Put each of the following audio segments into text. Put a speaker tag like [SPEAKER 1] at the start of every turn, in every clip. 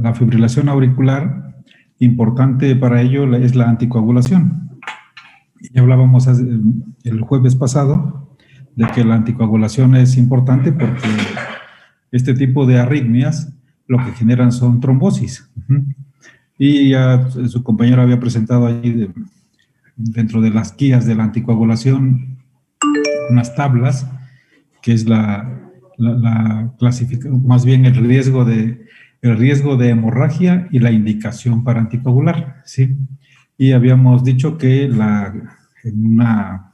[SPEAKER 1] la fibrilación auricular, importante para ello es la anticoagulación. Ya hablábamos el jueves pasado de que la anticoagulación es importante porque este tipo de arritmias lo que generan son trombosis. Y ya su compañero había presentado ahí dentro de las guías de la anticoagulación unas tablas, que es la clasificación, más bien el riesgo de hemorragia y la indicación para anticoagular, ¿sí? Y habíamos dicho que en una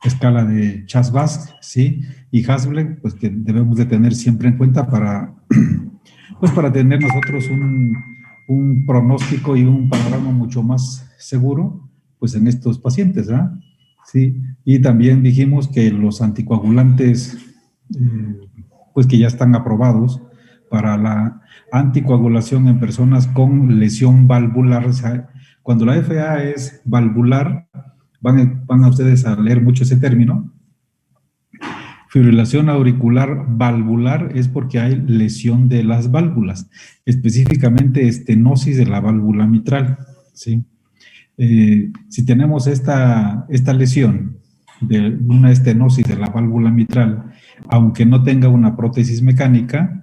[SPEAKER 1] escala de Chas-Basque, ¿sí? Y Hasble, pues que debemos de tener siempre en cuenta pues para tener nosotros un pronóstico y un panorama mucho más seguro, pues en estos pacientes, ¿verdad? Sí, y también dijimos que los anticoagulantes, pues que ya están aprobados para la anticoagulación en personas con lesión valvular. O sea, cuando la FA es valvular, van a ustedes a leer mucho ese término. Fibrilación auricular valvular es porque hay lesión de las válvulas, específicamente estenosis de la válvula mitral, ¿sí? Si tenemos esta lesión de una estenosis de la válvula mitral, aunque no tenga una prótesis mecánica,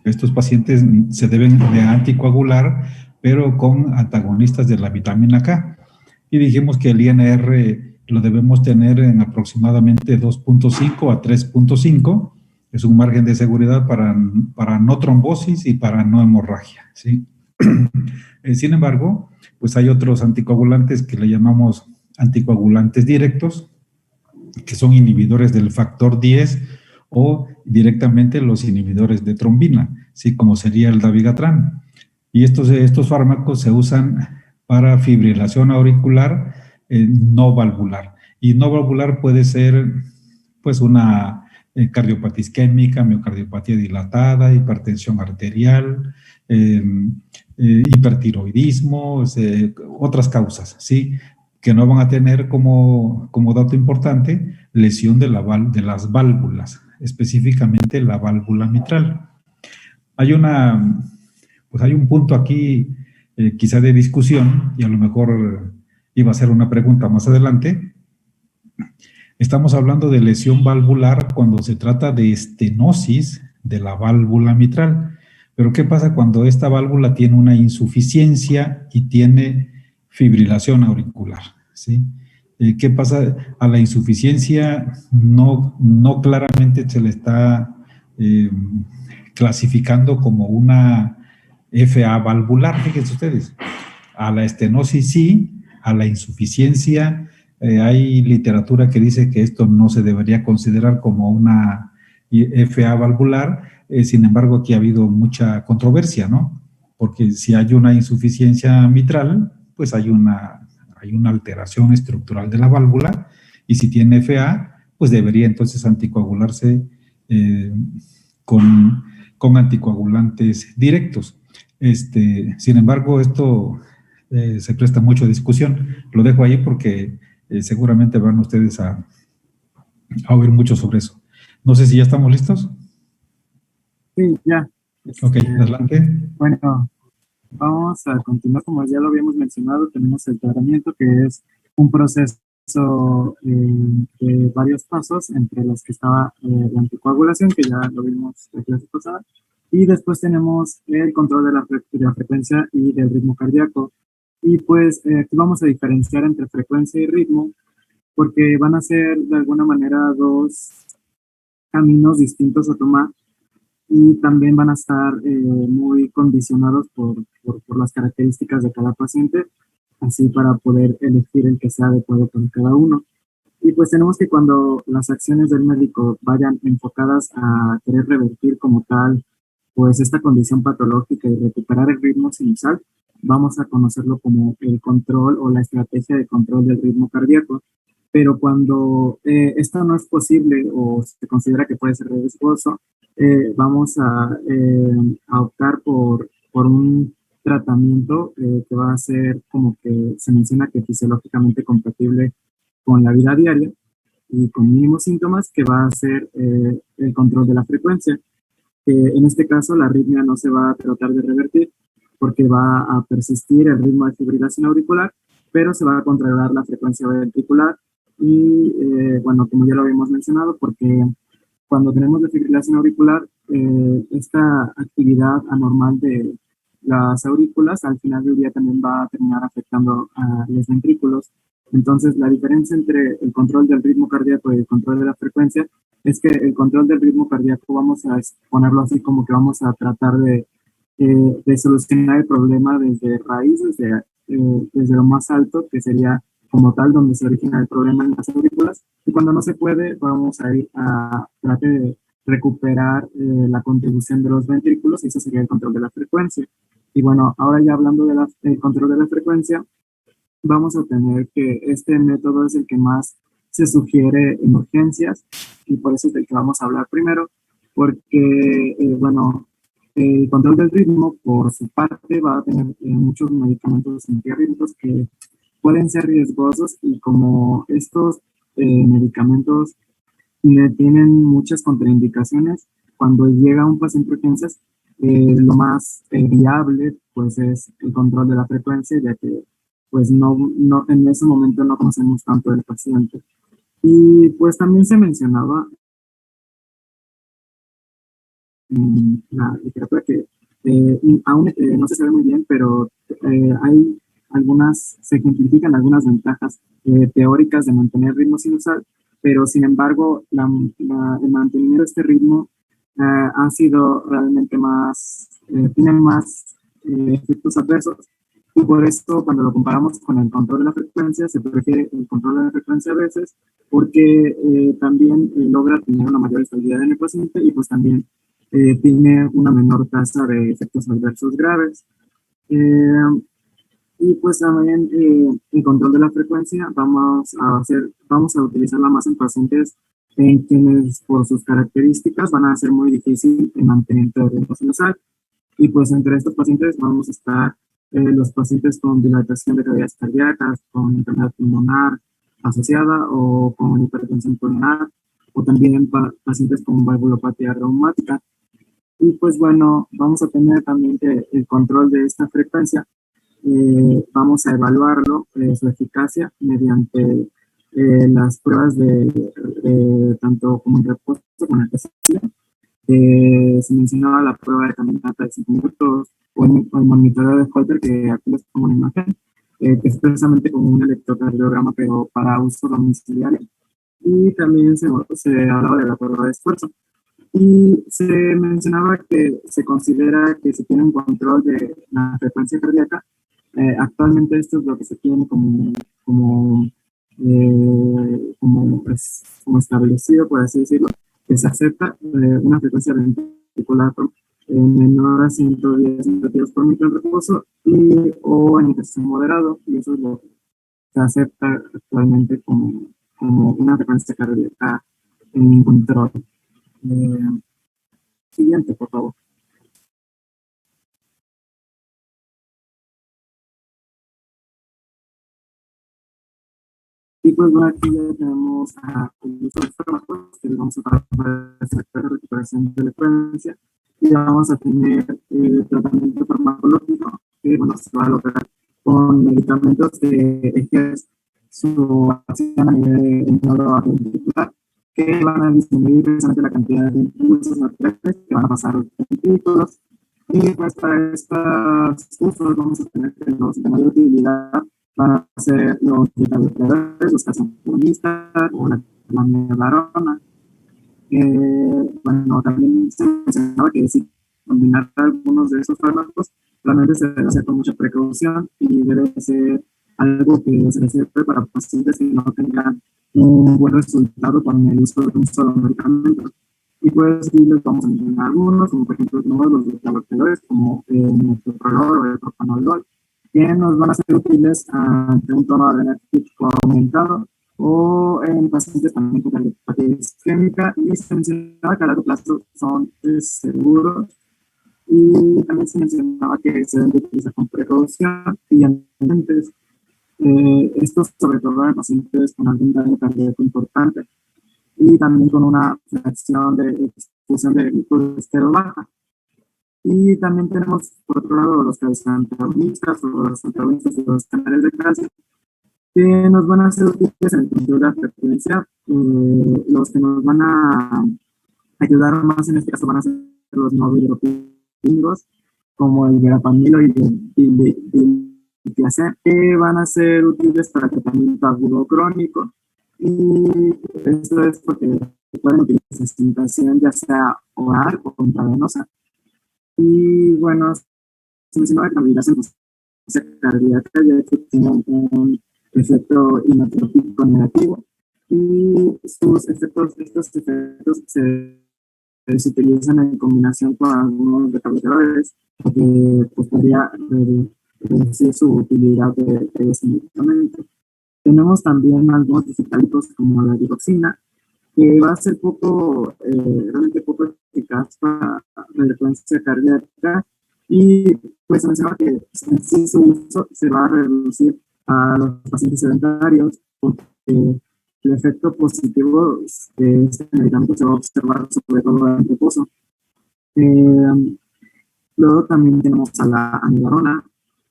[SPEAKER 1] estos pacientes se deben de anticoagular, pero con antagonistas de la vitamina K. Y dijimos que el INR lo debemos tener en aproximadamente 2.5 a 3.5. Es un margen de seguridad para no trombosis y para no hemorragia, ¿sí? Sin embargo, pues hay otros anticoagulantes que le llamamos anticoagulantes directos, que son inhibidores del factor 10 o directamente los inhibidores de trombina, ¿sí? Como sería el dabigatran. Y estos fármacos se usan para fibrilación auricular no valvular. Y no valvular puede ser pues una cardiopatía isquémica, miocardiopatía dilatada, hipertensión arterial, hipertiroidismo, otras causas, ¿sí? Que no van a tener como dato importante lesión de las válvulas, específicamente la válvula mitral. Pues hay un punto aquí quizá de discusión, y a lo mejor iba a ser una pregunta más adelante. Estamos hablando de lesión valvular cuando se trata de estenosis de la válvula mitral. Pero ¿qué pasa cuando esta válvula tiene una insuficiencia y tiene fibrilación auricular? ¿Sí? ¿Qué pasa? A la insuficiencia no claramente se le está clasificando como una FA valvular, fíjense ustedes. A la estenosis sí, a la insuficiencia hay literatura que dice que esto no se debería considerar como una FA valvular, sin embargo aquí ha habido mucha controversia, ¿no? Porque si hay una insuficiencia mitral, pues hay una alteración estructural de la válvula, y si tiene FA, pues debería entonces anticoagularse con anticoagulantes directos. Sin embargo, esto se presta mucho a discusión. Lo dejo ahí porque seguramente van ustedes a oír mucho sobre eso. No sé si ya estamos listos.
[SPEAKER 2] Sí, ya.
[SPEAKER 1] Ok, adelante.
[SPEAKER 2] Bueno, vamos a continuar. Como ya lo habíamos mencionado, tenemos el tratamiento, que es un proceso de varios pasos, entre los que estaba la anticoagulación, que ya lo vimos la clase pasada, y después tenemos el control de la frecuencia y del ritmo cardíaco. Y pues aquí vamos a diferenciar entre frecuencia y ritmo, porque van a ser de alguna manera dos caminos distintos a tomar, y también van a estar muy condicionados por las características de cada paciente, así para poder elegir el que sea adecuado para cada uno. Y pues tenemos que, cuando las acciones del médico vayan enfocadas a querer revertir como tal, pues esta condición patológica y recuperar el ritmo sinusal, vamos a conocerlo como el control o la estrategia de control del ritmo cardíaco. Pero cuando esto no es posible o se considera que puede ser riesgoso, vamos a optar por un tratamiento que va a ser, como que se menciona, que fisiológicamente compatible con la vida diaria y con mínimos síntomas, que va a ser el control de la frecuencia. En este caso, la arritmia no se va a tratar de revertir porque va a persistir el ritmo de fibrilación auricular, pero se va a controlar la frecuencia ventricular y, bueno, como ya lo habíamos mencionado, porque cuando tenemos defibrilación auricular, esta actividad anormal de las aurículas al final del día también va a terminar afectando a los ventrículos. Entonces, la diferencia entre el control del ritmo cardíaco y el control de la frecuencia es que el control del ritmo cardíaco vamos a ponerlo así como que vamos a tratar de solucionar el problema desde raíz, desde lo más alto, que sería como tal donde se origina el problema en las aurículas, y cuando no se puede vamos a ir a tratar de recuperar la contribución de los ventrículos, y eso sería el control de la frecuencia. Y bueno, ahora ya hablando del control de la frecuencia, vamos a tener que este método es el que más se sugiere en urgencias y por eso es del que vamos a hablar primero, porque, bueno, el control del ritmo, por su parte, va a tener muchos medicamentos antiarrítmicos que pueden ser riesgosos y como estos medicamentos tienen muchas contraindicaciones, cuando llega un paciente de urgencias, lo más viable pues es el control de la frecuencia, ya que pues en ese momento no conocemos tanto del paciente. Y pues también se mencionaba en la literatura que aún no se sabe muy bien, pero hay se ejemplifican algunas ventajas teóricas de mantener ritmo sinusal, pero sin embargo el mantenimiento de este ritmo ha sido realmente tiene más efectos adversos. Y por esto, cuando lo comparamos con el control de la frecuencia, se prefiere el control de la frecuencia a veces, porque también logra tener una mayor estabilidad en el paciente y pues también tiene una menor tasa de efectos adversos graves. Y pues también el control de la frecuencia vamos a utilizarla más en pacientes en quienes por sus características van a ser muy difícil el mantenimiento de ritmo sinusal. Y pues entre estos pacientes vamos a estar los pacientes con dilatación de cavidades cardíacas, con enfermedad pulmonar asociada o con hipertensión pulmonar, o también pacientes con valvulopatía reumática. Y pues bueno, vamos a tener también el control de esta frecuencia. Vamos a evaluarlo, su eficacia, mediante las pruebas de tanto como en reposo como en ejercicio. Se mencionaba la prueba de caminata de 5 minutos o el monitoreo de Holter, que aquí les pongo una imagen, que es precisamente como un electrocardiograma, pero para uso domiciliario. Y también se hablaba de la prueba de esfuerzo. Y se mencionaba que se considera que se tiene un control de la frecuencia cardíaca. Actualmente esto es lo que se tiene como establecido, por así decirlo, que se acepta una frecuencia ventricular menor a 110 latidos por minuto en reposo o en ejercicio moderado, y eso es lo que se acepta actualmente como una frecuencia cardíaca en control. Siguiente, por favor. Y pues bueno, aquí ya tenemos el uso de fármacos, que vamos a tratar de recuperación de la frecuencia, y vamos a tener tratamiento farmacológico, que bueno, se va a lograr con medicamentos que ejercen su acción a nivel neuroventricular, que van a disminuir precisamente la cantidad de impulsos naturales que van a pasar los ventrículos. Y pues para estos usos vamos a tener que los de mayor utilidad van a ser los beta-bloqueadores, los casonistas o la miodarona. Bueno, también se mencionaba que si combinar algunos de esos fármacos, realmente se debe hacer con mucha precaución y debe ser algo que se reserve para pacientes que no tengan un buen resultado con el uso de un solo medicamento. Y pues aquí les vamos a mencionar algunos, como por ejemplo los beta-bloqueadores, como el metoprolol o el propanolol, que nos van a ser útiles ante un tono adrenérgico aumentado o en pacientes también con cardiopatía isquémica, y se mencionaba que a largo plazo son seguros, y también se mencionaba que se deben utilizar con precaución y antes estos sobre todo en pacientes con algún daño cardíaco importante y también con una fracción de función de colesterol baja. Y también tenemos, por otro lado, los antagonistas o los antagonistas de los canales de calcio, que nos van a ser útiles en el control de la frecuencia. Los que nos van a ayudar más en este caso van a ser los no bilirrubinos, como el verapamilo y el diltiazem, que van a ser útiles para el tratamiento agudo crónico. Y esto es porque pueden utilizar presentación ya sea oral o intravenosa. Y bueno, se mencionaba que la fibrilación cardíaca ya que tiene un efecto inotrópico negativo, y estos efectos se utilizan en combinación con algunos beta-bloqueadores, que pues, podría reducir su utilidad de ese medicamento. Tenemos también algunos digitalitos como la digoxina, que va a ser realmente poco eficaz para la frecuencia cardíaca, y pues se menciona que en sí su uso se va a reducir a los pacientes sedentarios, porque el efecto positivo de este medicamento se va a observar sobre todo en reposo. Luego también tenemos a la amiodarona,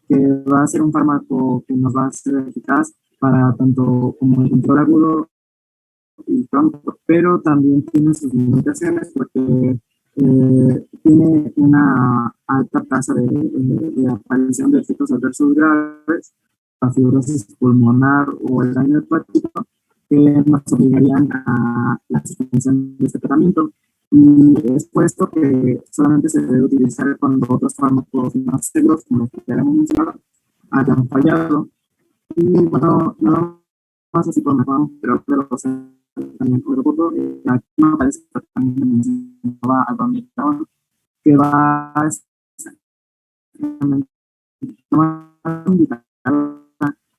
[SPEAKER 2] que va a ser un fármaco que nos va a ser eficaz para tanto como el control agudo y crónico, pero también tiene sus limitaciones porque tiene una alta tasa de aparición de efectos adversos graves, la fibrosis pulmonar o el daño hepático, que nos obligarían a la suspensión de este tratamiento. Y es puesto que solamente se debe utilizar cuando otros fármacos más seguros, como los que ya hemos mencionado, hayan fallado. Y bueno, no más así por mejor, pero también otro punto, aquí me parece que también mencionaba a Domitron, que va a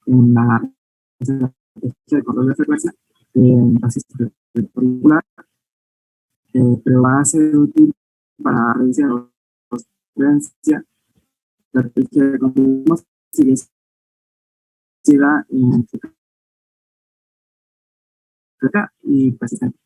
[SPEAKER 2] en la de control de frecuencia en asistencia auricular, pero va a ser útil para reducir la frecuencia de frecuencia continuos si es en y persistente.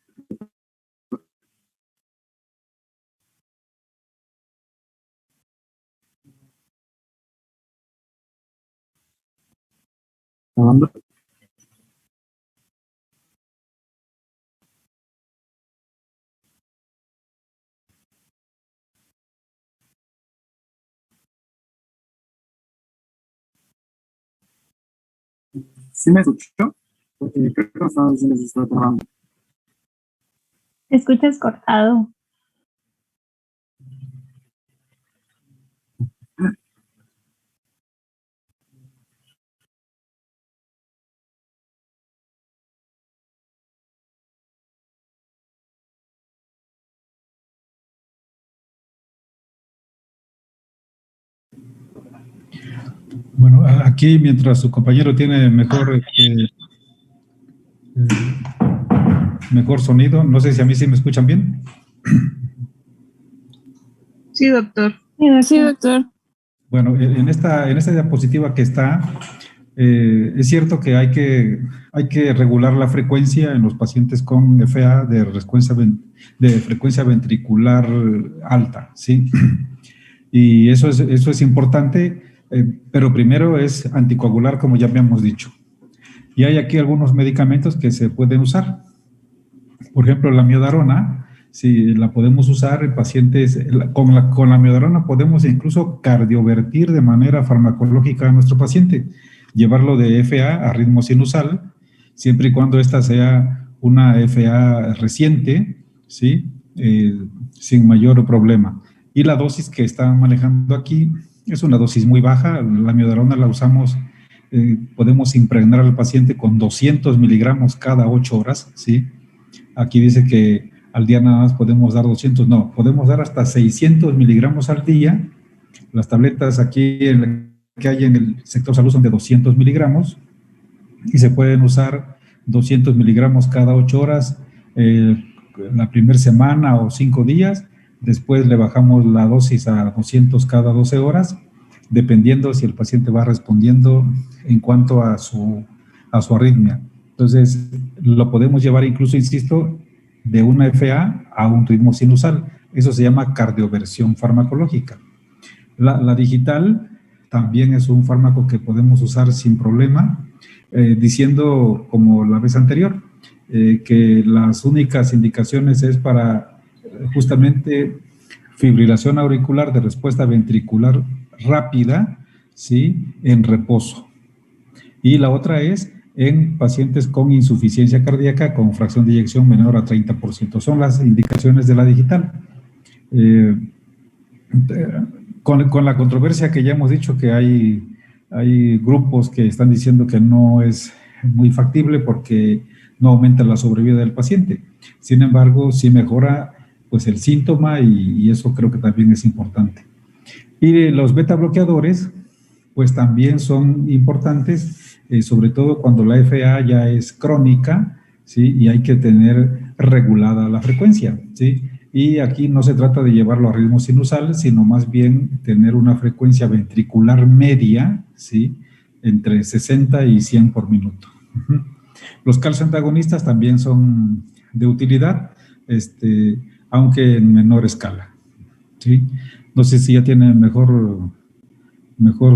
[SPEAKER 2] ¿Sí me escuchó? Porque creo que no estaba diciendo si está trabajando.
[SPEAKER 3] Te escuchas cortado.
[SPEAKER 1] Bueno, aquí mientras su compañero tiene mejor sonido, no sé si a mí sí me escuchan bien.
[SPEAKER 4] Sí, doctor.
[SPEAKER 3] Sí, doctor.
[SPEAKER 1] Bueno, en esta diapositiva que está, es cierto que hay que regular la frecuencia en los pacientes con FA de frecuencia ventricular alta, ¿sí? Y eso es importante, pero primero es anticoagular, como ya habíamos dicho. Y hay aquí algunos medicamentos que se pueden usar. Por ejemplo, la amiodarona, si la podemos usar en pacientes, con la amiodarona podemos incluso cardiovertir de manera farmacológica a nuestro paciente, llevarlo de FA a ritmo sinusal, siempre y cuando esta sea una FA reciente, ¿sí? Sin mayor problema. Y la dosis que están manejando aquí es una dosis muy baja. La amiodarona la usamos, podemos impregnar al paciente con 200 miligramos cada 8 horas, ¿sí? Aquí dice que al día nada más podemos dar 200, no, podemos dar hasta 600 miligramos al día. Las tabletas aquí que hay en el sector salud son de 200 miligramos y se pueden usar 200 miligramos cada 8 horas la primera semana o 5 días. Después le bajamos la dosis a 200 cada 12 horas, dependiendo si el paciente va respondiendo en cuanto a su arritmia. Entonces, lo podemos llevar incluso, insisto, de una FA a un ritmo sinusal. Eso se llama cardioversión farmacológica. La digital también es un fármaco que podemos usar sin problema, diciendo, como la vez anterior, que las únicas indicaciones es para justamente fibrilación auricular de respuesta ventricular rápida, ¿sí?, en reposo. Y la otra es en pacientes con insuficiencia cardíaca con fracción de eyección menor a 30%. Son las indicaciones de la digital. Con la controversia que ya hemos dicho que hay grupos que están diciendo que no es muy factible porque no aumenta la sobrevida del paciente. Sin embargo, sí mejora pues el síntoma y eso creo que también es importante. Y los beta bloqueadores pues también son importantes, sobre todo cuando la FA ya es crónica, ¿sí? Y hay que tener regulada la frecuencia, ¿sí? Y aquí no se trata de llevarlo a ritmo sinusal, sino más bien tener una frecuencia ventricular media, ¿sí?, entre 60 y 100 por minuto. Los calcioantagonistas también son de utilidad, aunque en menor escala, ¿sí? No sé si ya tiene mejor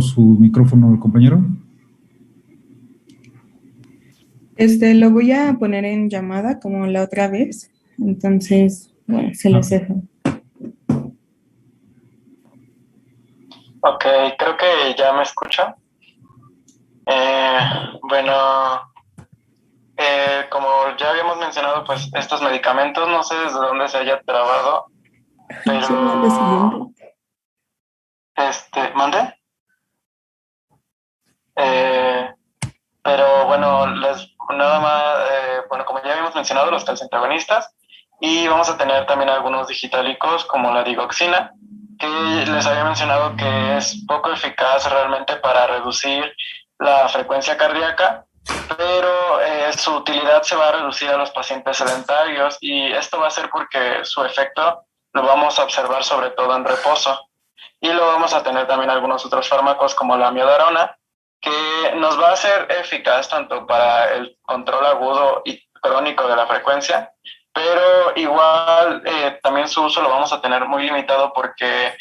[SPEAKER 1] su micrófono el compañero.
[SPEAKER 4] Lo voy a poner en llamada como la otra vez, entonces, bueno, se los dejo.
[SPEAKER 5] Ok, creo que ya me escucha. Bueno, como ya habíamos mencionado, pues estos medicamentos, no sé desde dónde se haya trabado, pero... ¿Mande? Pero bueno, nada más, bueno, como ya habíamos mencionado, los calciantagonistas, y vamos a tener también algunos digitálicos como la digoxina, que les había mencionado que es poco eficaz realmente para reducir la frecuencia cardíaca, pero su utilidad se va a reducir a los pacientes sedentarios, y esto va a ser porque su efecto lo vamos a observar sobre todo en reposo. Y luego vamos a tener también algunos otros fármacos como la amiodarona, que nos va a ser eficaz tanto para el control agudo y crónico de la frecuencia, pero igual también su uso lo vamos a tener muy limitado porque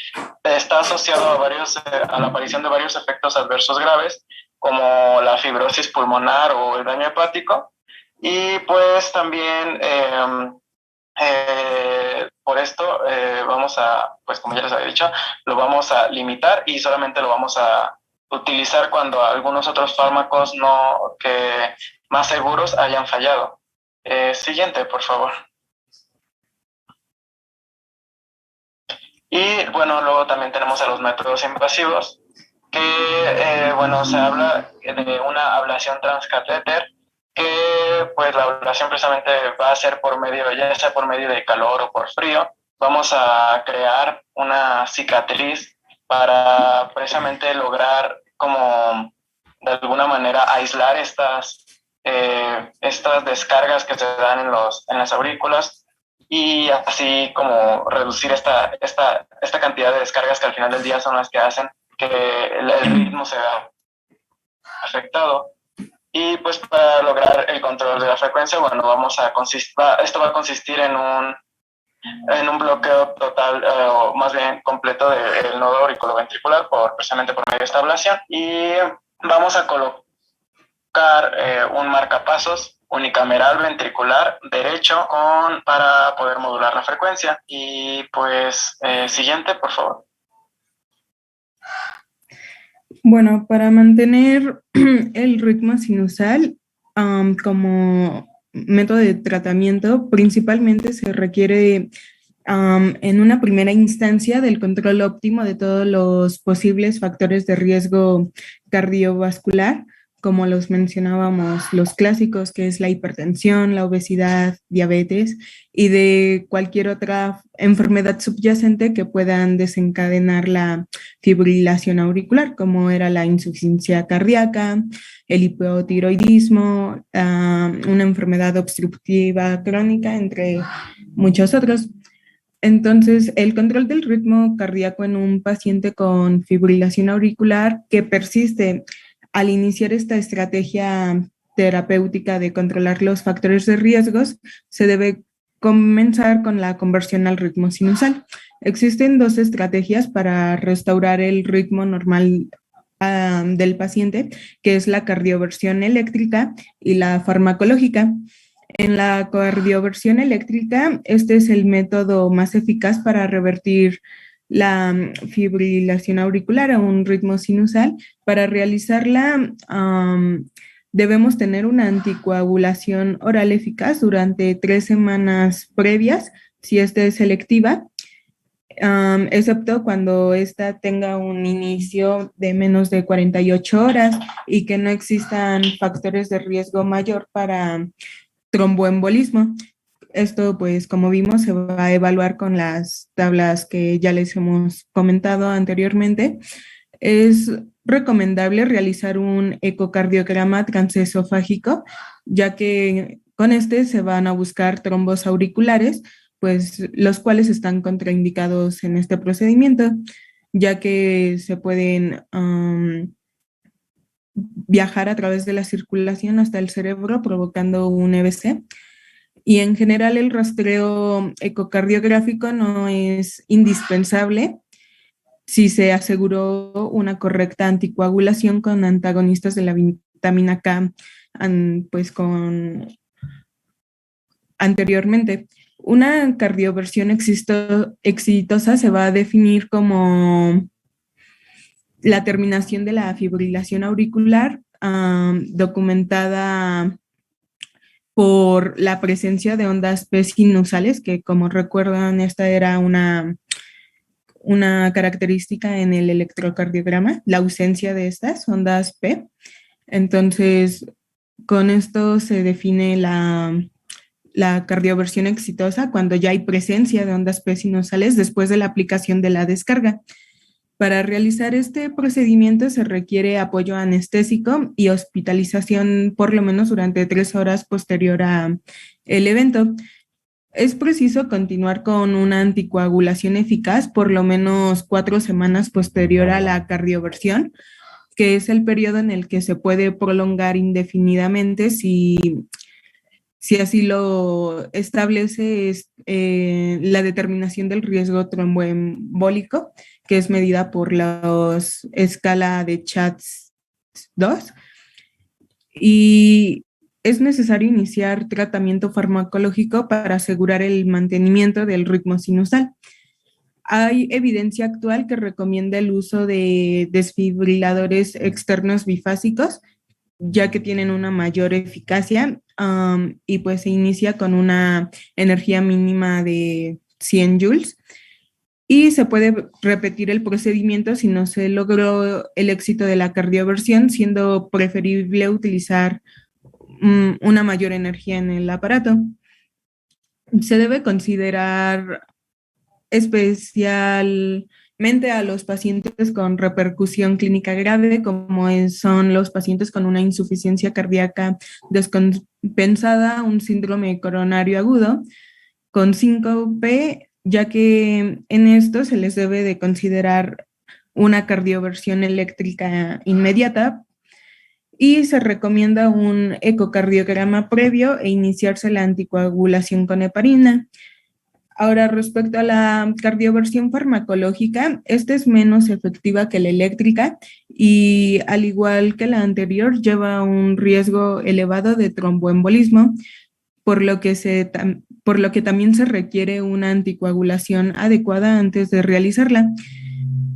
[SPEAKER 5] está asociado a la aparición de varios efectos adversos graves, como la fibrosis pulmonar o el daño hepático, y pues también... por esto vamos a, pues como ya les había dicho, lo vamos a limitar y solamente lo vamos a utilizar cuando algunos otros fármacos más seguros hayan fallado. Siguiente, por favor. Y bueno, luego también tenemos a los métodos invasivos, que bueno, se habla de una ablación transcatéter, que pues la ablación precisamente va a ser por medio, ya sea por medio de calor o por frío. Vamos a crear una cicatriz para precisamente lograr como de alguna manera aislar estas descargas que se dan en las aurículas, y así como reducir esta cantidad de descargas que al final del día son las que hacen que el ritmo se vea afectado. Y pues para lograr el control de la frecuencia, bueno, esto va a consistir en un bloqueo total, o más bien completo del nodo auriculoventricular precisamente por medio de esta ablación, y vamos a colocar un marcapasos unicameral ventricular derecho para poder modular la frecuencia. Y pues siguiente, por favor.
[SPEAKER 4] Bueno, para mantener el ritmo sinusal como método de tratamiento, principalmente se requiere en una primera instancia del control óptimo de todos los posibles factores de riesgo cardiovascular, como los mencionábamos, los clásicos, que es la hipertensión, la obesidad, diabetes, y de cualquier otra enfermedad subyacente que puedan desencadenar la fibrilación auricular, como era la insuficiencia cardíaca, el hipotiroidismo, una enfermedad obstructiva crónica, entre muchos otros. Entonces, el control del ritmo cardíaco en un paciente con fibrilación auricular que persiste al iniciar esta estrategia terapéutica de controlar los factores de riesgos se debe comenzar con la conversión al ritmo sinusal. Existen dos estrategias para restaurar el ritmo normal del paciente, que es la cardioversión eléctrica y la farmacológica. En la cardioversión eléctrica, este es el método más eficaz para revertir la fibrilación auricular a un ritmo sinusal. Para realizarla, debemos tener una anticoagulación oral eficaz durante 3 semanas previas, si esta es selectiva, excepto cuando ésta tenga un inicio de menos de 48 horas y que no existan factores de riesgo mayor para tromboembolismo. Esto, pues, como vimos, se va a evaluar con las tablas que ya les hemos comentado anteriormente. Es recomendable realizar un ecocardiograma transesofágico, ya que con este se van a buscar trombos auriculares, pues los cuales están contraindicados en este procedimiento, ya que se pueden viajar a través de la circulación hasta el cerebro, provocando un EBC. Y en general el rastreo ecocardiográfico no es indispensable si se aseguró una correcta anticoagulación con antagonistas de la vitamina K, pues con anteriormente. Una cardioversión exitosa se va a definir como la terminación de la fibrilación auricular documentada por la presencia de ondas P sinusales, que como recuerdan, esta era una característica en el electrocardiograma, la ausencia de estas ondas P. Entonces, con esto se define la cardioversión exitosa cuando ya hay presencia de ondas P sinusales después de la aplicación de la descarga. Para realizar este procedimiento se requiere apoyo anestésico y hospitalización por lo menos durante 3 horas posterior al evento. Es preciso continuar con una anticoagulación eficaz por lo menos 4 semanas posterior a la cardioversión, que es el periodo en el que se puede prolongar indefinidamente si así lo establece la determinación del riesgo tromboembólico, que es medida por la escala de CHADS-2. Y es necesario iniciar tratamiento farmacológico para asegurar el mantenimiento del ritmo sinusal. Hay evidencia actual que recomienda el uso de desfibriladores externos bifásicos, ya que tienen una mayor eficacia y pues se inicia con una energía mínima de 100 joules y se puede repetir el procedimiento si no se logró el éxito de la cardioversión, siendo preferible utilizar una mayor energía en el aparato. Se debe considerar especialmente a los pacientes con repercusión clínica grave, como son los pacientes con una insuficiencia cardíaca descompensada, un síndrome coronario agudo, con síncope, ya que en esto se les debe de considerar una cardioversión eléctrica inmediata y se recomienda un ecocardiograma previo e iniciarse la anticoagulación con heparina. Ahora, respecto a la cardioversión farmacológica, esta es menos efectiva que la eléctrica y, al igual que la anterior, lleva un riesgo elevado de tromboembolismo, por lo que también se requiere una anticoagulación adecuada antes de realizarla.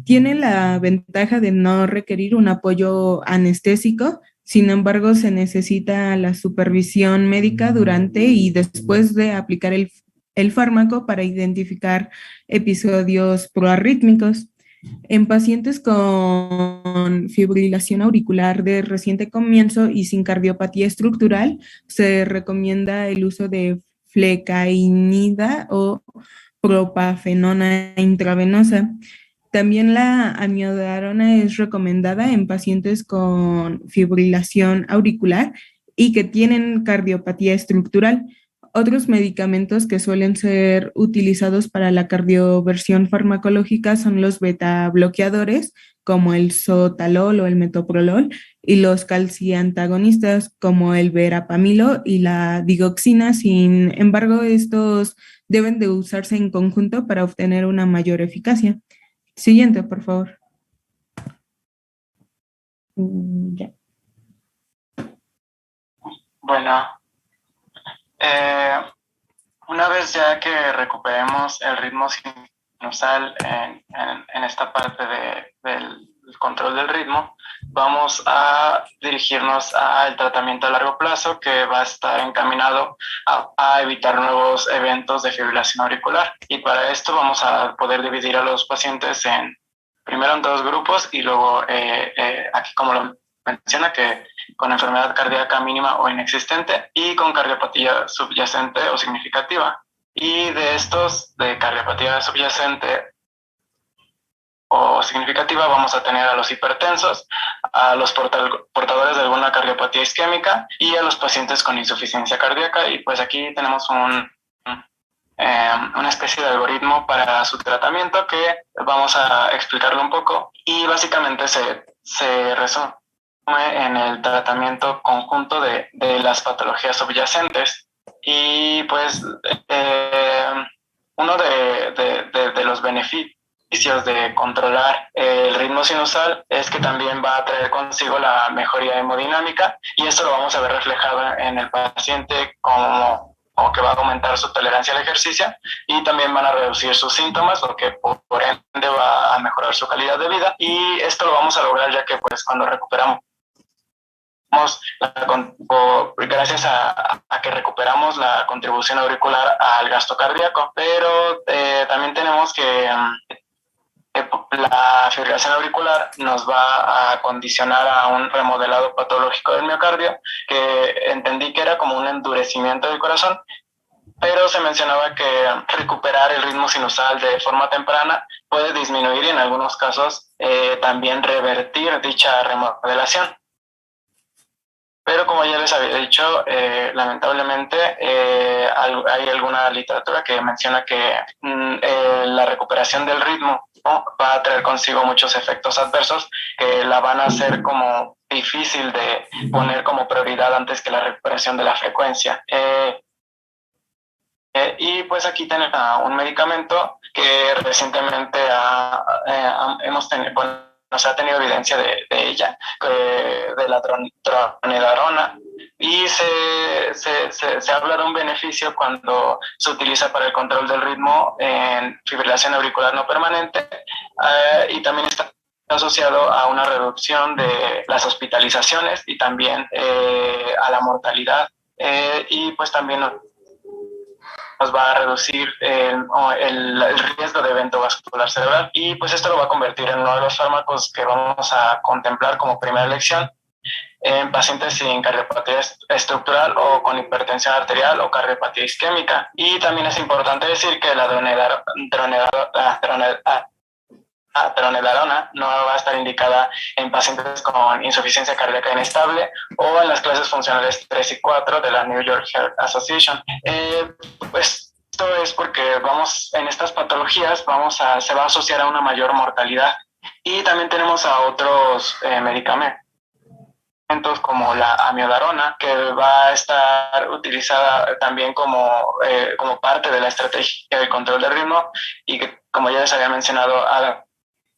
[SPEAKER 4] Tiene la ventaja de no requerir un apoyo anestésico, sin embargo, se necesita la supervisión médica durante y después de aplicar el fármaco para identificar episodios proarrítmicos. En pacientes con fibrilación auricular de reciente comienzo y sin cardiopatía estructural, se recomienda el uso de flecainida o propafenona intravenosa. También la amiodarona es recomendada en pacientes con fibrilación auricular y que tienen cardiopatía estructural. Otros medicamentos que suelen ser utilizados para la cardioversión farmacológica son los beta bloqueadores, como el sotalol o el metoprolol, y los calciantagonistas, como el verapamilo y la digoxina. Sin embargo, estos deben de usarse en conjunto para obtener una mayor eficacia. Siguiente, por favor.
[SPEAKER 3] Ya.
[SPEAKER 5] Bueno, una vez ya que recuperemos el ritmo sinusal en esta parte del control del ritmo, vamos a dirigirnos al tratamiento a largo plazo, que va a estar encaminado a evitar nuevos eventos de fibrilación auricular. Y para esto vamos a poder dividir a los pacientes primero en dos grupos y luego aquí, como lo menciona, que con enfermedad cardíaca mínima o inexistente y con cardiopatía subyacente o significativa. Y de estos, de cardiopatía subyacente o significativa, vamos a tener a los hipertensos, a los portadores de alguna cardiopatía isquémica y a los pacientes con insuficiencia cardíaca. Y pues aquí tenemos una especie de algoritmo para su tratamiento que vamos a explicarlo un poco, y básicamente se resume en el tratamiento conjunto de las patologías subyacentes. Y pues uno de los beneficios de controlar el ritmo sinusal es que también va a traer consigo la mejoría hemodinámica, y esto lo vamos a ver reflejado en el paciente como que va a aumentar su tolerancia al ejercicio, y también van a reducir sus síntomas, lo que por ende va a mejorar su calidad de vida. Y esto lo vamos a lograr ya que pues cuando recuperamos gracias a que recuperamos la contribución auricular al gasto cardíaco. Pero también tenemos que la fibrilación auricular nos va a condicionar a un remodelado patológico del miocardio, que entendí que era como un endurecimiento del corazón, pero se mencionaba que recuperar el ritmo sinusal de forma temprana puede disminuir y en algunos casos también revertir dicha remodelación. Pero como ya les había dicho, lamentablemente hay alguna literatura que menciona que la recuperación del ritmo, ¿no?, va a traer consigo muchos efectos adversos que la van a hacer como difícil de poner como prioridad antes que la recuperación de la frecuencia. Y pues aquí tenemos un medicamento que recientemente se ha tenido evidencia de ella, de la dronedarona, y se habla de un beneficio cuando se utiliza para el control del ritmo en fibrilación auricular no permanente, y también está asociado a una reducción de las hospitalizaciones y también a la mortalidad, y pues también nos va a reducir el riesgo de evento vascular cerebral. Y pues esto lo va a convertir en uno de los fármacos que vamos a contemplar como primera elección en pacientes sin cardiopatía estructural o con hipertensión arterial o cardiopatía isquémica. Y también es importante decir que la dronedarona no va a estar indicada en pacientes con insuficiencia cardíaca inestable o en las clases funcionales 3 y 4 de la New York Heart Association. Pues esto es porque en estas patologías se va a asociar a una mayor mortalidad. Y también tenemos a otros medicamentos como la amiodarona, que va a estar utilizada también como parte de la estrategia de control del ritmo, y que, como ya les había mencionado, ha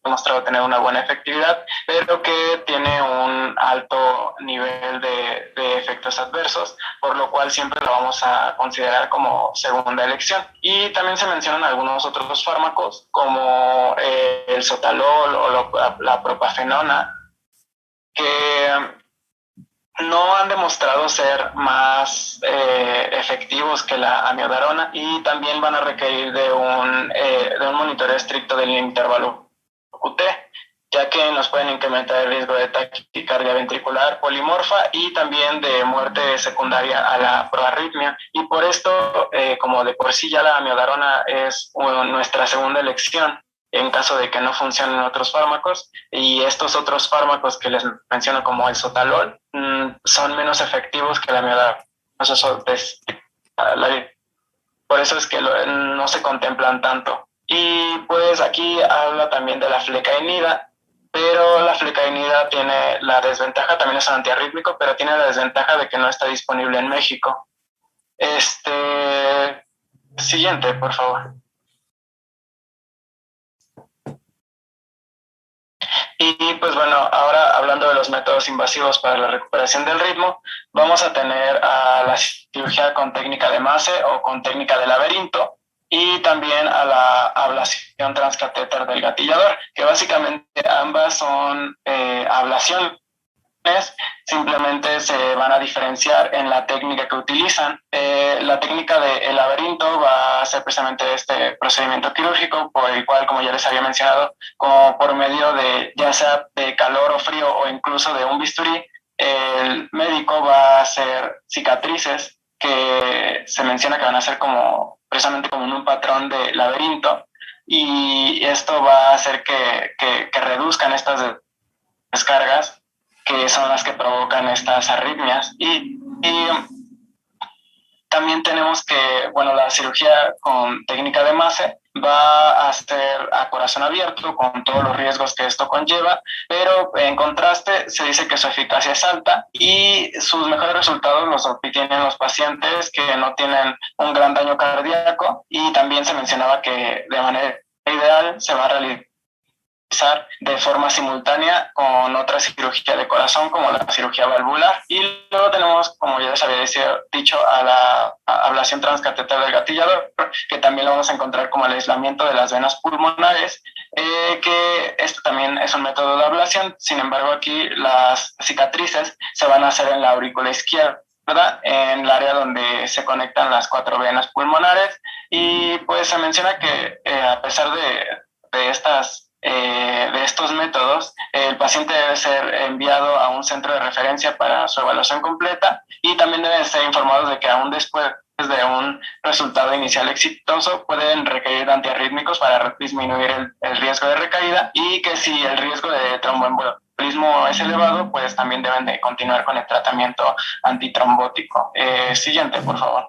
[SPEAKER 5] demostrado tener una buena efectividad, pero que tiene un alto nivel de efectos adversos, por lo cual siempre lo vamos a considerar como segunda elección. Y también se mencionan algunos otros fármacos como el sotalol o la propafenona, que no han demostrado ser más efectivos que la amiodarona, y también van a requerir de un monitoreo estricto del intervalo QT, ya que nos pueden incrementar el riesgo de taquicardia ventricular polimorfa y también de muerte secundaria a la proarritmia. Y por esto, como de por sí ya la amiodarona es nuestra segunda elección en caso de que no funcionen otros fármacos, y estos otros fármacos que les menciono como el sotalol son menos efectivos que la amiodarona. Eso por eso es que no se contemplan tanto. Y pues aquí habla también de la flecainida, pero la flecainida tiene la desventaja, también es un antiarrítmico, pero tiene la desventaja de que no está disponible en México. Siguiente, por favor. Y pues bueno, ahora hablando de los métodos invasivos para la recuperación del ritmo, vamos a tener a la cirugía con técnica de Mace o con técnica de laberinto y también a la ablación transcatéter del gatillador, que básicamente ambas son ablaciones, simplemente se van a diferenciar en la técnica que utilizan. La técnica del laberinto va a ser precisamente este procedimiento quirúrgico por el cual, como ya les había mencionado, como por medio de ya sea de calor o frío o incluso de un bisturí, el médico va a hacer cicatrices que se menciona que van a ser como precisamente como en un patrón de laberinto, y esto va a hacer que reduzcan estas descargas que son las que provocan estas arritmias. Y también tenemos que, bueno, la cirugía con técnica de Mace va a ser a corazón abierto con todos los riesgos que esto conlleva, pero en contraste se dice que su eficacia es alta y sus mejores resultados los obtienen los pacientes que no tienen un gran daño cardíaco, y también se mencionaba que de manera ideal se va a realizar de forma simultánea con otra cirugía de corazón como la cirugía valvular. Y luego tenemos, como ya les había dicho, a la ablación transcateter del gatillador, que también lo vamos a encontrar como el aislamiento de las venas pulmonares, que esto también es un método de ablación. Sin embargo, aquí las cicatrices se van a hacer en la aurícula izquierda, en el área donde se conectan las 4 venas pulmonares. Y pues se menciona que a pesar de estos métodos, el paciente debe ser enviado a un centro de referencia para su evaluación completa, y también deben ser informados de que aún después de un resultado inicial exitoso pueden requerir antiarrítmicos para disminuir el riesgo de recaída, y que si el riesgo de tromboembolismo es elevado, pues también deben de continuar con el tratamiento antitrombótico. Siguiente, por favor.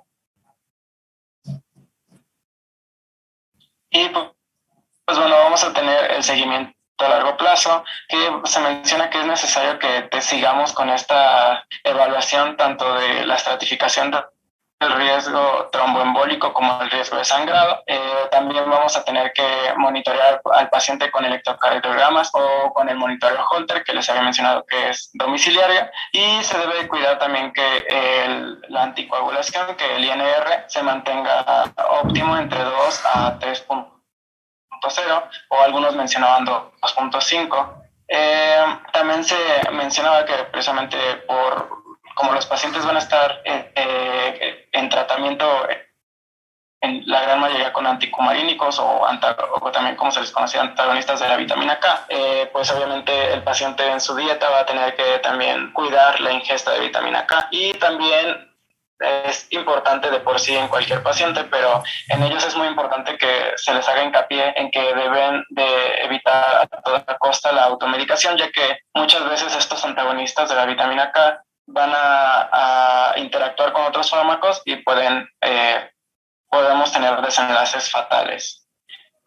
[SPEAKER 5] Y pues bueno, vamos a tener el seguimiento a largo plazo, que se menciona que es necesario que te sigamos con esta evaluación tanto de la estratificación del riesgo tromboembólico como el riesgo de sangrado. También vamos a tener que monitorear al paciente con electrocardiogramas o con el monitoreo Holter, que les había mencionado que es domiciliario, y se debe cuidar también que la anticoagulación, que el INR se mantenga óptimo entre 2 a 3.0, o algunos mencionaban 2.5. También se mencionaba que precisamente como los pacientes van a estar en tratamiento en la gran mayoría con anticumarínicos o también como se les conocía antagonistas de la vitamina K, pues obviamente el paciente en su dieta va a tener que también cuidar la ingesta de vitamina K, y también es importante de por sí en cualquier paciente, pero en ellos es muy importante que se les haga hincapié en que deben de evitar a toda costa la automedicación, ya que muchas veces estos antagonistas de la vitamina K van a interactuar con otros fármacos y podemos tener desenlaces fatales.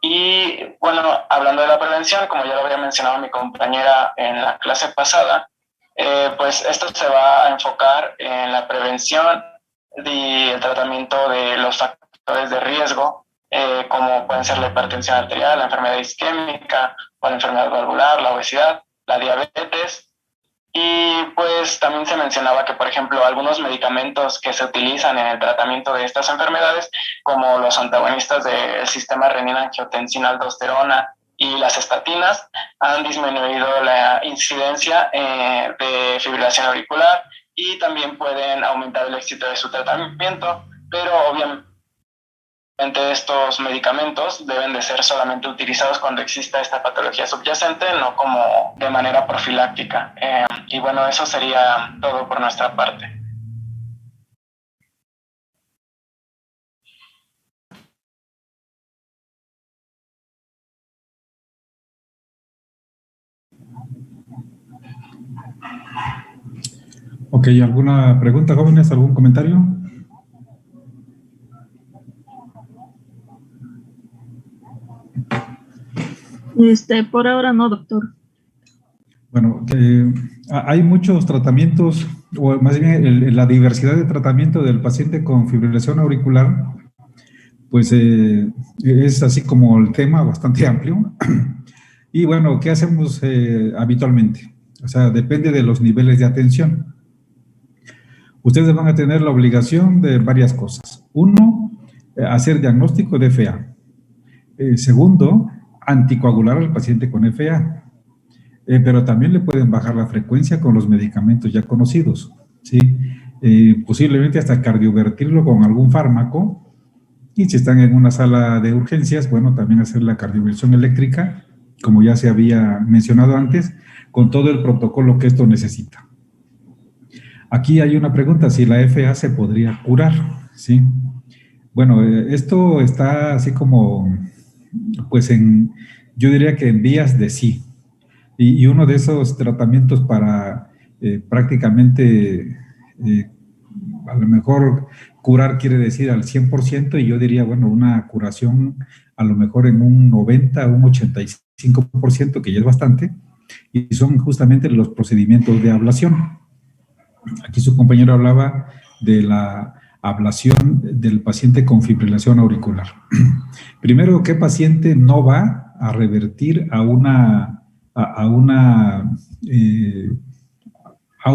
[SPEAKER 5] Y bueno, hablando de la prevención, como ya lo había mencionado mi compañera en la clase pasada, pues esto se va a enfocar en la prevención y el tratamiento de los factores de riesgo, como pueden ser la hipertensión arterial, la enfermedad isquémica o la enfermedad valvular, la obesidad, la diabetes. Y pues también se mencionaba que, por ejemplo, algunos medicamentos que se utilizan en el tratamiento de estas enfermedades, como los antagonistas del sistema renina-angiotensina-aldosterona y las estatinas, han disminuido la incidencia de fibrilación auricular, y también pueden aumentar el éxito de su tratamiento, pero obviamente estos medicamentos deben de ser solamente utilizados cuando exista esta patología subyacente, no como de manera profiláctica. Y bueno, eso sería todo por nuestra parte.
[SPEAKER 1] Ok, ¿alguna pregunta, jóvenes? ¿Algún comentario?
[SPEAKER 3] Por ahora no, doctor.
[SPEAKER 1] Bueno, hay muchos tratamientos, o más bien la diversidad de tratamiento del paciente con fibrilación auricular, pues es así como el tema bastante amplio. Y bueno, ¿qué hacemos habitualmente? O sea, depende de los niveles de atención. Ustedes van a tener la obligación de varias cosas. Uno, hacer diagnóstico de FA. Segundo, anticoagular al paciente con FA. Pero también le pueden bajar la frecuencia con los medicamentos ya conocidos, ¿sí? Posiblemente hasta cardiovertirlo con algún fármaco, y si están en una sala de urgencias, bueno, también hacer la cardioversión eléctrica, como ya se había mencionado antes, con todo el protocolo que esto necesita. Aquí hay una pregunta, si la FA se podría curar, ¿sí? Bueno, esto está así como, pues yo diría que en vías de sí. Y uno de esos tratamientos para prácticamente, a lo mejor curar quiere decir al 100%, y yo diría, bueno, una curación a lo mejor en un 90, un 85%, que ya es bastante, y son justamente los procedimientos de ablación. Aquí su compañero hablaba de la ablación del paciente con fibrilación auricular. Primero, ¿qué paciente no va a revertir a un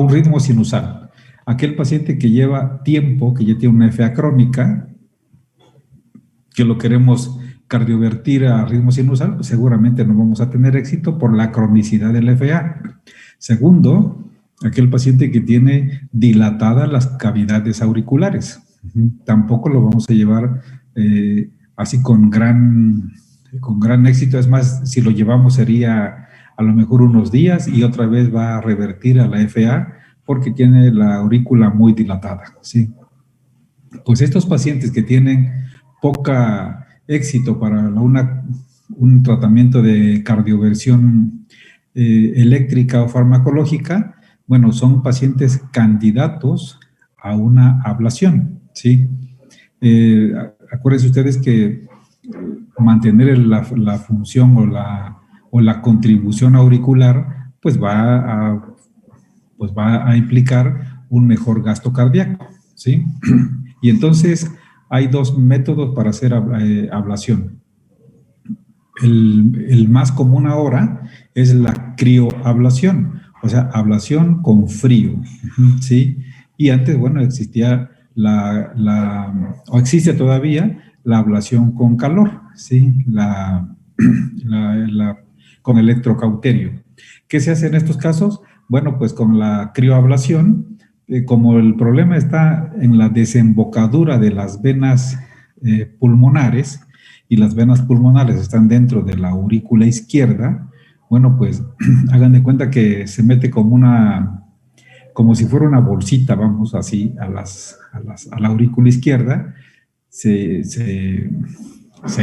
[SPEAKER 1] ritmo sinusal? Aquel paciente que lleva tiempo, que ya tiene una FA crónica, que lo queremos cardiovertir a ritmo sinusal, pues seguramente no vamos a tener éxito por la cronicidad del FA. Segundo, aquel paciente que tiene dilatadas las cavidades auriculares. Tampoco lo vamos a llevar así con gran éxito. Es más, si lo llevamos sería a lo mejor unos días y otra vez va a revertir a la FA porque tiene la aurícula muy dilatada, ¿sí? Pues estos pacientes que tienen poca éxito para un tratamiento de cardioversión eléctrica o farmacológica, bueno, son pacientes candidatos a una ablación, ¿sí? Acuérdense ustedes que mantener la función o la contribución auricular, pues va a implicar un mejor gasto cardíaco, ¿sí? Y entonces hay dos métodos para hacer ablación. El más común ahora es la crioablación, o sea, ablación con frío, ¿sí? Y antes, bueno, existía o existe todavía la ablación con calor, ¿sí? Con electrocauterio. ¿Qué se hace en estos casos? Bueno, pues con la crioablación, como el problema está en la desembocadura de las venas pulmonares, y las venas pulmonares están dentro de la aurícula izquierda, bueno, pues hagan de cuenta que se mete como si fuera una bolsita, vamos, así, a la aurícula izquierda, se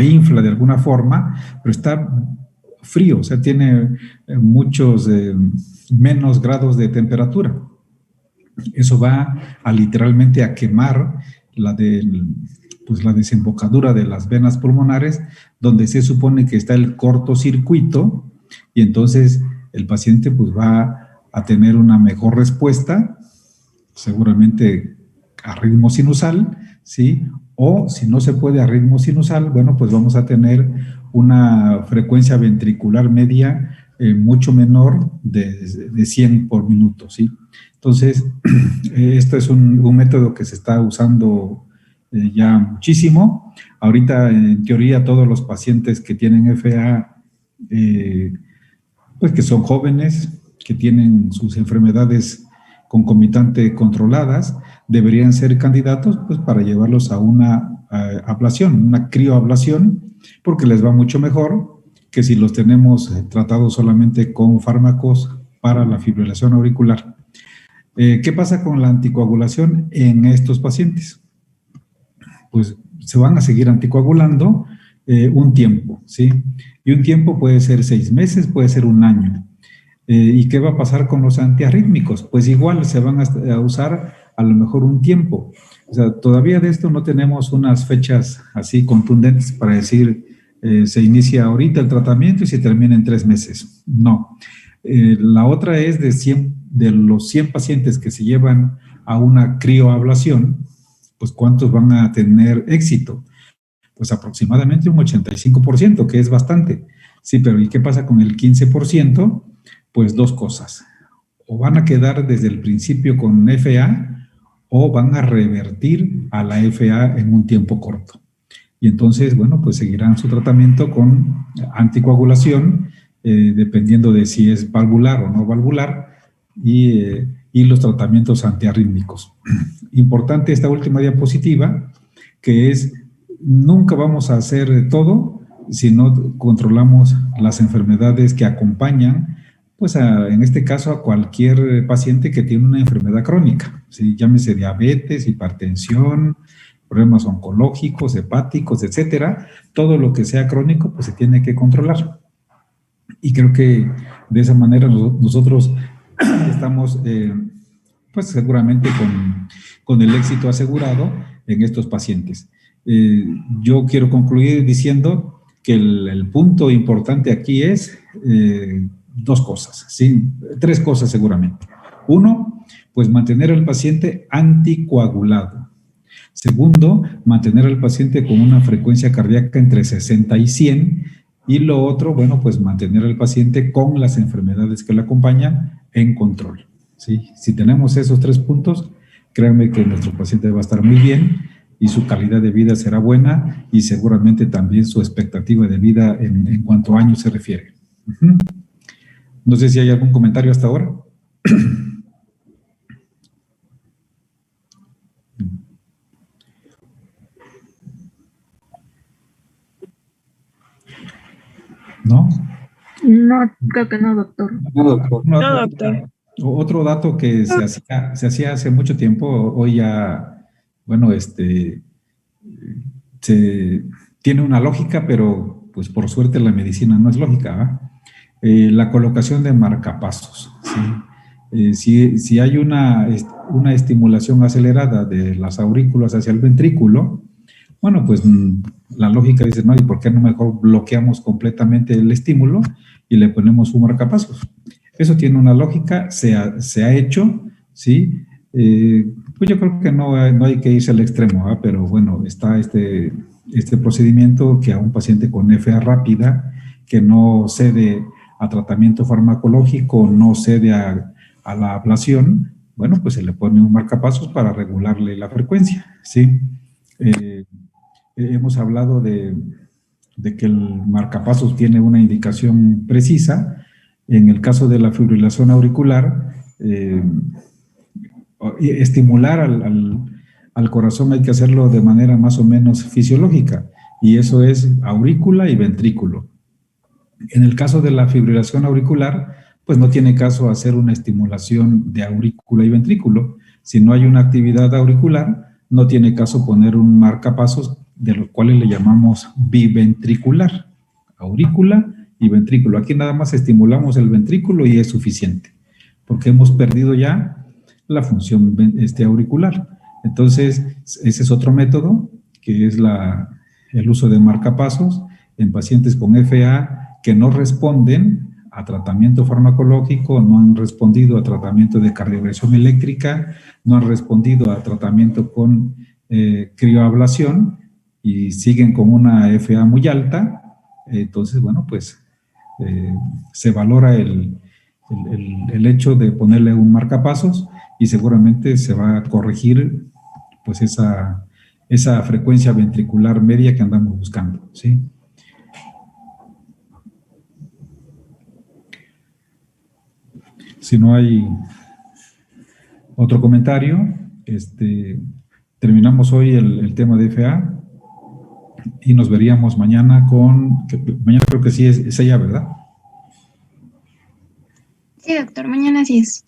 [SPEAKER 1] infla de alguna forma, pero está frío, o sea, tiene muchos menos grados de temperatura. Eso va literalmente a quemar la desembocadura de las venas pulmonares, donde se supone que está el cortocircuito, y entonces el paciente pues va a tener una mejor respuesta, seguramente a ritmo sinusal, ¿sí? O si no se puede a ritmo sinusal, bueno, pues vamos a tener una frecuencia ventricular media mucho menor de 100 por minuto, ¿sí? Entonces, esto es un método que se está usando ya muchísimo. Ahorita, en teoría, todos los pacientes que tienen FA, pues que son jóvenes, que tienen sus enfermedades concomitante controladas, deberían ser candidatos pues para llevarlos a una ablación, una crioablación, porque les va mucho mejor que si los tenemos tratados solamente con fármacos para la fibrilación auricular. ¿Qué pasa con la anticoagulación en estos pacientes? Pues se van a seguir anticoagulando un tiempo, ¿sí? Y un tiempo puede ser 6 meses, puede ser 1 año. ¿Y qué va a pasar con los antiarrítmicos? Pues igual se van a usar a lo mejor un tiempo. O sea, todavía de esto no tenemos unas fechas así contundentes para decir se inicia ahorita el tratamiento y se termina en 3 meses. No. La otra es de los 100 pacientes que se llevan a una crioablación, pues ¿cuántos van a tener éxito? Pues aproximadamente un 85%, que es bastante. Sí, pero ¿y qué pasa con el 15%? Pues 2 cosas. O van a quedar desde el principio con FA o van a revertir a la FA en un tiempo corto. Y entonces, bueno, pues seguirán su tratamiento con anticoagulación, dependiendo de si es valvular o no valvular, y los tratamientos antiarrítmicos. Importante esta última diapositiva, que es, nunca vamos a hacer todo si no controlamos las enfermedades que acompañan, pues en este caso a cualquier paciente que tiene una enfermedad crónica, ¿sí? Llámese diabetes, hipertensión, problemas oncológicos, hepáticos, etcétera. Todo lo que sea crónico, pues se tiene que controlar. Y creo que de esa manera nosotros estamos, pues seguramente con el éxito asegurado en estos pacientes. Yo quiero concluir diciendo que el punto importante aquí es 2 cosas, ¿sí? 3 cosas seguramente. 1, pues mantener al paciente anticoagulado. Segundo, mantener al paciente con una frecuencia cardíaca entre 60 y 100. Y lo otro, bueno, pues mantener al paciente con las enfermedades que le acompañan en control, ¿sí? Si tenemos esos 3 puntos, créanme que nuestro paciente va a estar muy bien y su calidad de vida será buena y seguramente también su expectativa de vida en cuanto a años se refiere. No sé si hay algún comentario hasta ahora. ¿No?
[SPEAKER 3] No, creo que no, doctor.
[SPEAKER 2] No, doctor.
[SPEAKER 3] No, doctor.
[SPEAKER 1] Otro dato que se hacía hace mucho tiempo, hoy ya, bueno, tiene una lógica, pero pues por suerte la medicina no es lógica, ¿verdad? La colocación de marcapasos, ¿sí? Si hay una estimulación acelerada de las aurículas hacia el ventrículo, bueno, pues la lógica dice, no, ¿y por qué no mejor bloqueamos completamente el estímulo y le ponemos un marcapasos? Eso tiene una lógica, se ha hecho, ¿sí? Pues yo creo que no hay que irse al extremo, ¿verdad? Pero bueno, está este procedimiento que a un paciente con FA rápida, que no cede a tratamiento farmacológico, no cede a la ablación, bueno, pues se le pone un marcapasos para regularle la frecuencia, ¿sí? Hemos hablado de que el marcapasos tiene una indicación precisa. En el caso de la fibrilación auricular, estimular al corazón hay que hacerlo de manera más o menos fisiológica, y eso es aurícula y ventrículo. En el caso de la fibrilación auricular, pues no tiene caso hacer una estimulación de aurícula y ventrículo. Si no hay una actividad auricular, no tiene caso poner un marcapasos, de los cuales le llamamos biventricular, aurícula y ventrículo. Aquí nada más estimulamos el ventrículo y es suficiente, porque hemos perdido ya la función auricular. Entonces, ese es otro método, que es el uso de marcapasos en pacientes con FA que no responden a tratamiento farmacológico, no han respondido a tratamiento de cardioversión eléctrica, no han respondido a tratamiento con crioablación y siguen con una FA muy alta. Entonces, bueno, pues se valora el hecho de ponerle un marcapasos y seguramente se va a corregir pues esa frecuencia ventricular media que andamos buscando, ¿sí? Si no hay otro comentario, terminamos hoy el tema de FA y nos veríamos mañana mañana creo que sí es ella, ¿verdad?
[SPEAKER 6] Sí, doctor, mañana sí es.